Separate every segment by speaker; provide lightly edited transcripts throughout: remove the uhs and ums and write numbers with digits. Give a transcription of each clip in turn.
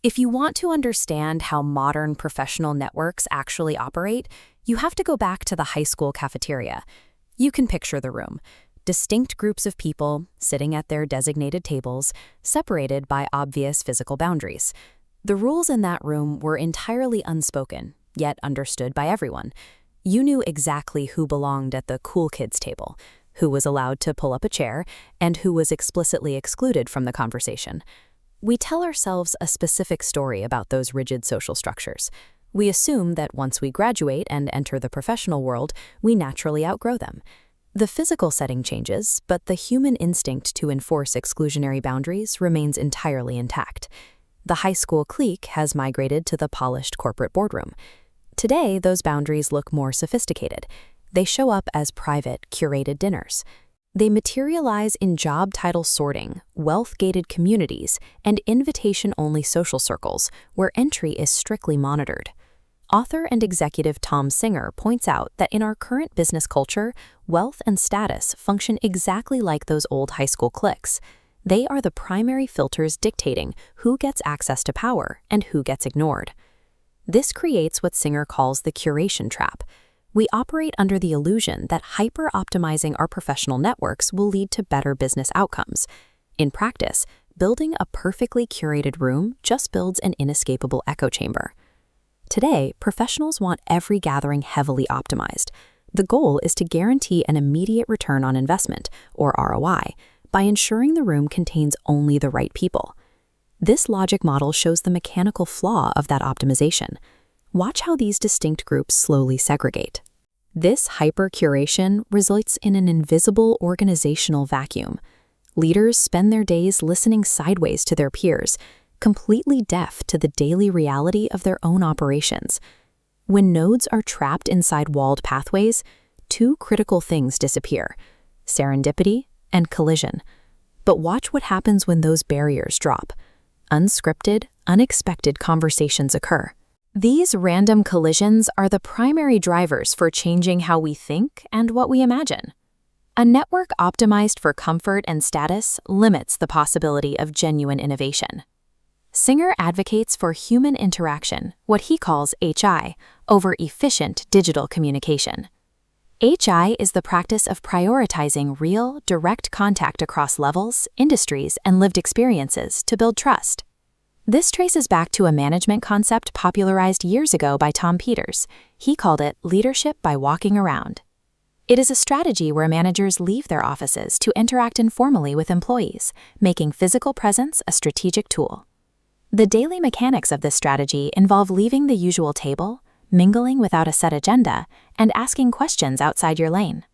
Speaker 1: If you want to understand how modern professional networks actually operate, you have to go back to the high school cafeteria. You can picture the room. Distinct groups of people sitting at their designated tables, separated by obvious physical boundaries. The rules in that room were entirely unspoken, yet understood by everyone. You knew exactly who belonged at the cool kids table, who was allowed to pull up a chair, and who was explicitly excluded from the conversation. We tell ourselves a specific story about those rigid social structures. We assume that once we graduate and enter the professional world, we naturally outgrow them. The physical setting changes, but the human instinct to enforce exclusionary boundaries remains entirely intact. The high school clique has migrated to the polished corporate boardroom. Today, those boundaries look more sophisticated. They show up as private, curated dinners. They materialize in job title sorting, wealth-gated communities, and invitation-only social circles, where entry is strictly monitored. Author and executive Thom Singer points out that in our current business culture, wealth and status function exactly like those old high school cliques. They are the primary filters dictating who gets access to power and who gets ignored. This creates what Singer calls the curation trap. We operate under the illusion that hyper-optimizing our professional networks will lead to better business outcomes. In practice, building a perfectly curated room just builds an inescapable echo chamber. Today, professionals want every gathering heavily optimized. The goal is to guarantee an immediate return on investment, or ROI, by ensuring the room contains only the right people. This logic model shows the mechanical flaw of that optimization. Watch how these distinct groups slowly segregate. This hyper-curation results in an invisible organizational vacuum. Leaders spend their days listening sideways to their peers, completely deaf to the daily reality of their own operations. When nodes are trapped inside walled pathways, two critical things disappear: serendipity and collision. But watch what happens when those barriers drop. Unscripted, unexpected conversations occur. These random collisions are the primary drivers for changing how we think and what we imagine. A network optimized for comfort and status limits the possibility of genuine innovation. Singer advocates for human interaction, what he calls HI, over efficient digital communication. HI is the practice of prioritizing real, direct contact across levels, industries, and lived experiences to build trust. This traces back to a management concept popularized years ago by Tom Peters. He called it leadership by walking around. It is a strategy where managers leave their offices to interact informally with employees, making physical presence a strategic tool. The daily mechanics of this strategy involve leaving the usual table, mingling without a set agenda, and asking questions outside your lane.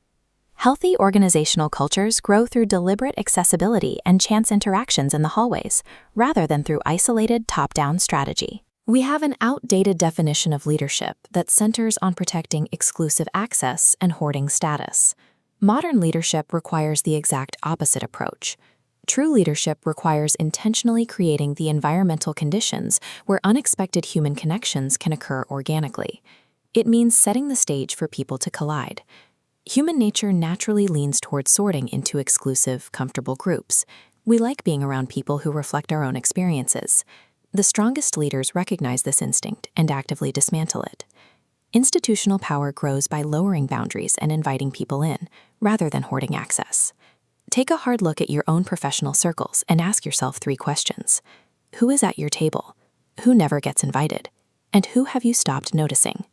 Speaker 1: Healthy organizational cultures grow through deliberate accessibility and chance interactions in the hallways, rather than through isolated top-down strategy. We have an outdated definition of leadership that centers on protecting exclusive access and hoarding status. Modern leadership requires the exact opposite approach. True leadership requires intentionally creating the environmental conditions where unexpected human connections can occur organically. It means setting the stage for people to collide. Human nature naturally leans towards sorting into exclusive, comfortable groups. We like being around people who reflect our own experiences. The strongest leaders recognize this instinct and actively dismantle it. Institutional power grows by lowering boundaries and inviting people in, rather than hoarding access. Take a hard look at your own professional circles and ask yourself 3 questions. Who is at your table? Who never gets invited? And who have you stopped noticing?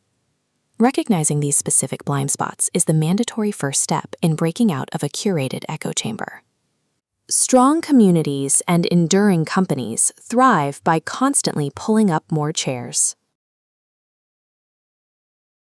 Speaker 1: Recognizing these specific blind spots is the mandatory first step in breaking out of a curated echo chamber. Strong communities and enduring companies thrive by constantly pulling up more chairs.